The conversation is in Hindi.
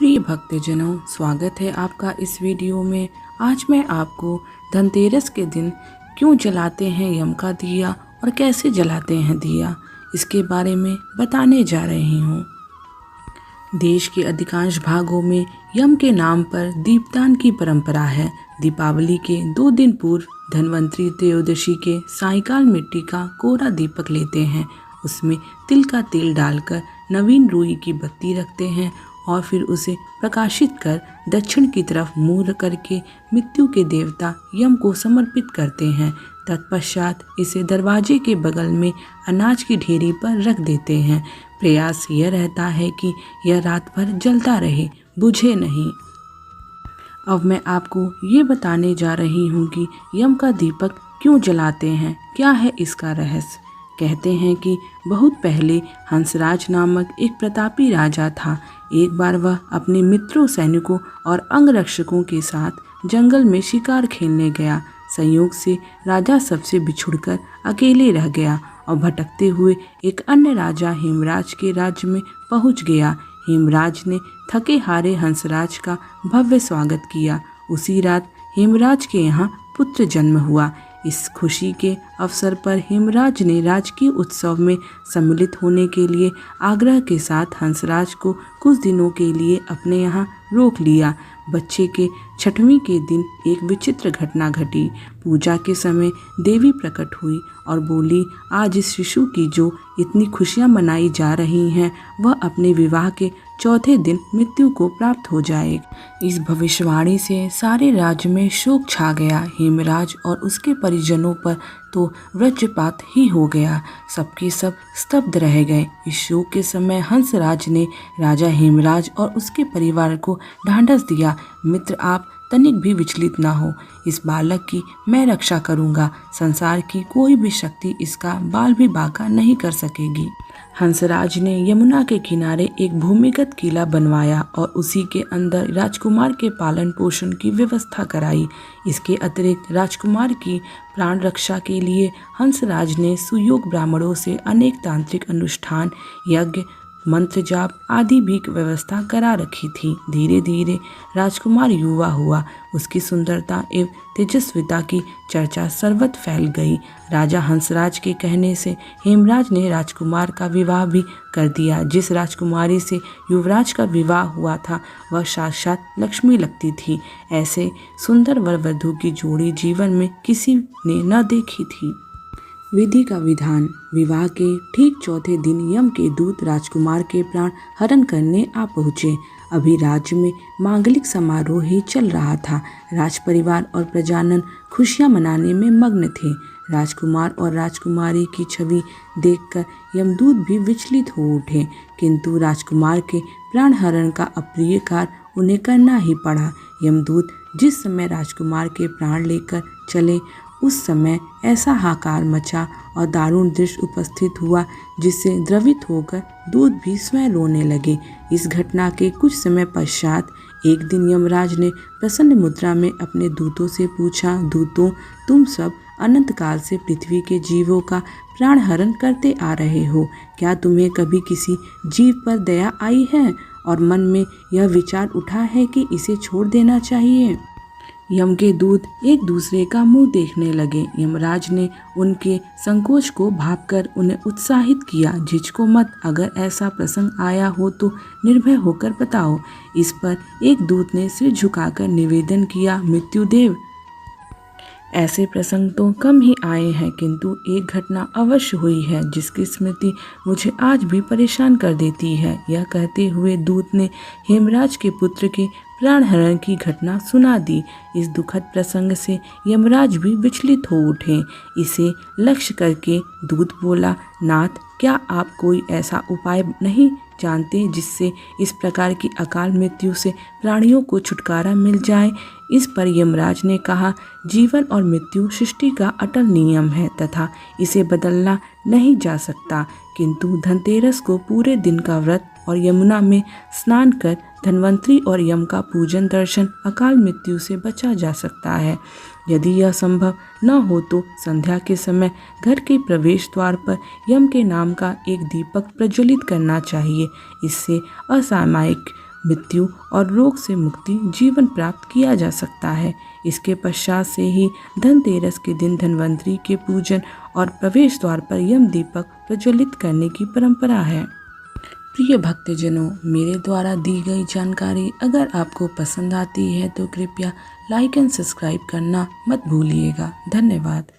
प्रिय भक्तजनों, स्वागत है आपका इस वीडियो में। आज मैं आपको धनतेरस के दिन क्यों जलाते हैं यम का दिया और कैसे जलाते हैं दिया, इसके बारे में बताने जा रही हूँ। देश के अधिकांश भागों में यम के नाम पर दीपदान की परंपरा है। दीपावली के 2 दिन पूर्व धनवंतरी त्रयोदशी के सायंकाल मिट्टी का कोरा दीपक लेते हैं, उसमें तिल का तेल डालकर नवीन रुई की बत्ती रखते हैं और फिर उसे प्रकाशित कर दक्षिण की तरफ मुंह करके मृत्यु के देवता यम को समर्पित करते हैं। तत्पश्चात इसे दरवाजे के बगल में अनाज की ढेरी पर रख देते हैं। प्रयास यह रहता है कि यह रात भर जलता रहे, बुझे नहीं। अब मैं आपको ये बताने जा रही हूँ कि यम का दीपक क्यों जलाते हैं, क्या है इसका रहस्य। कहते हैं कि बहुत पहले हंसराज नामक एक प्रतापी राजा था। एक बार वह अपने मित्रों, सैनिकों और अंगरक्षकों के साथ जंगल में शिकार खेलने गया। संयोग से राजा सबसे बिछुड़कर अकेले रह गया और भटकते हुए एक अन्य राजा हेमराज के राज्य में पहुंच गया। हेमराज ने थके हारे हंसराज का भव्य स्वागत किया। उसी रात हेमराज के यहाँ पुत्र जन्म हुआ। इस खुशी के अवसर पर हेमराज ने राजकीय उत्सव में सम्मिलित होने के लिए आग्रह के साथ हंसराज को कुछ दिनों के लिए अपने यहाँ रोक लिया। बच्चे के 6वें के दिन एक विचित्र घटना घटी। पूजा के समय देवी प्रकट हुई और बोली, आज इस शिशु की जो इतनी खुशियाँ मनाई जा रही हैं, वह अपने विवाह के 4थे दिन मृत्यु को प्राप्त हो जाए। इस भविष्यवाणी से सारे राज्य में शोक छा गया। हेमराज और उसके परिजनों पर तो वज्रपात ही हो गया। सबके सब स्तब्ध रह गए। इस शोक के समय हंसराज ने राजा हेमराज और उसके परिवार को ढांढस दिया, मित्र आप तनिक भी विचलित ना हो, इस बालक की मैं रक्षा करूंगा। संसार की कोई भी शक्ति इसका बाल भी बांका नहीं कर सकेगी। हंसराज ने यमुना के किनारे एक भूमिगत किला बनवाया और उसी के अंदर राजकुमार के पालन पोषण की व्यवस्था कराई। इसके अतिरिक्त राजकुमार की प्राण रक्षा के लिए हंसराज ने सुयोग ब्राह्मणों से अनेक तांत्रिक अनुष्ठान, यज्ञ, मंत्र जाप आदि भी व्यवस्था करा रखी थी। धीरे धीरे राजकुमार युवा हुआ। उसकी सुंदरता एवं तेजस्विता की चर्चा सर्वत्र फैल गई। राजा हंसराज के कहने से हेमराज ने राजकुमार का विवाह भी कर दिया। जिस राजकुमारी से युवराज का विवाह हुआ था वह साक्षात लक्ष्मी लगती थी। ऐसे सुंदर वर वधू की जोड़ी जीवन में किसी ने न देखी थी। विधि का विधान। विवाह के ठीक 4थे दिन यम के दूत राजकुमार के प्राण हरण करने आ पहुँचे। अभी राज्य में मांगलिक समारोह ही चल रहा था। राज परिवार और प्रजाजन खुशियां मनाने में मग्न थे। राजकुमार और राजकुमारी की छवि देखकर यमदूत भी विचलित हो उठे, किंतु राजकुमार के प्राण हरण का अप्रिय कार्य उन्हें करना ही पड़ा। यमदूत जिस समय राजकुमार के प्राण लेकर चले, उस समय ऐसा हाहाकार मचा और दारुण दृश्य उपस्थित हुआ जिससे द्रवित होकर दूत भी स्वयं रोने लगे। इस घटना के कुछ समय पश्चात एक दिन यमराज ने प्रसन्न मुद्रा में अपने दूतों से पूछा, दूतों, तुम सब अनंत काल से पृथ्वी के जीवों का प्राण हरण करते आ रहे हो, क्या तुम्हें कभी किसी जीव पर दया आई है और मन में यह विचार उठा है कि इसे छोड़ देना चाहिए। यम के दूत एक दूसरे का मुंह देखने लगे। यमराज ने उनके संकोच को भांपकर उन्हें उत्साहित किया, झिझको मत, अगर ऐसा प्रसंग आया हो तो निर्भय होकर बताओ। इस पर एक दूत ने सिर झुकाकर निवेदन किया, मृत्युदेव, ऐसे प्रसंग तो कम ही आए हैं, किंतु एक घटना अवश्य हुई है जिसकी स्मृति मुझे आज भी परेशान कर देती है। यह कहते हुए दूत ने हेमराज के पुत्र के प्राण हरण की घटना सुना दी। इस दुखद प्रसंग से यमराज भी विचलित हो उठे। इसे लक्ष्य करके दूत बोला, नाथ, क्या आप कोई ऐसा उपाय नहीं जानते जिससे इस प्रकार की अकाल मृत्यु से प्राणियों को छुटकारा मिल जाए। इस पर यमराज ने कहा, जीवन और मृत्यु सृष्टि का अटल नियम है तथा इसे बदलना नहीं जा सकता, किंतु धनतेरस को पूरे दिन का व्रत और यमुना में स्नान कर धन्वंतरी और यम का पूजन दर्शन अकाल मृत्यु से बचा जा सकता है। यदि यह संभव न हो तो संध्या के समय घर के प्रवेश द्वार पर यम के नाम का एक दीपक प्रज्वलित करना चाहिए। इससे असामयिक मृत्यु और रोग से मुक्ति जीवन प्राप्त किया जा सकता है। इसके पश्चात से ही धनतेरस के दिन धन्वंतरि के पूजन और प्रवेश द्वार पर यम दीपक प्रज्वलित करने की परंपरा है। प्रिय भक्तजनों, मेरे द्वारा दी गई जानकारी अगर आपको पसंद आती है तो कृपया लाइक एंड सब्सक्राइब करना मत भूलिएगा। धन्यवाद।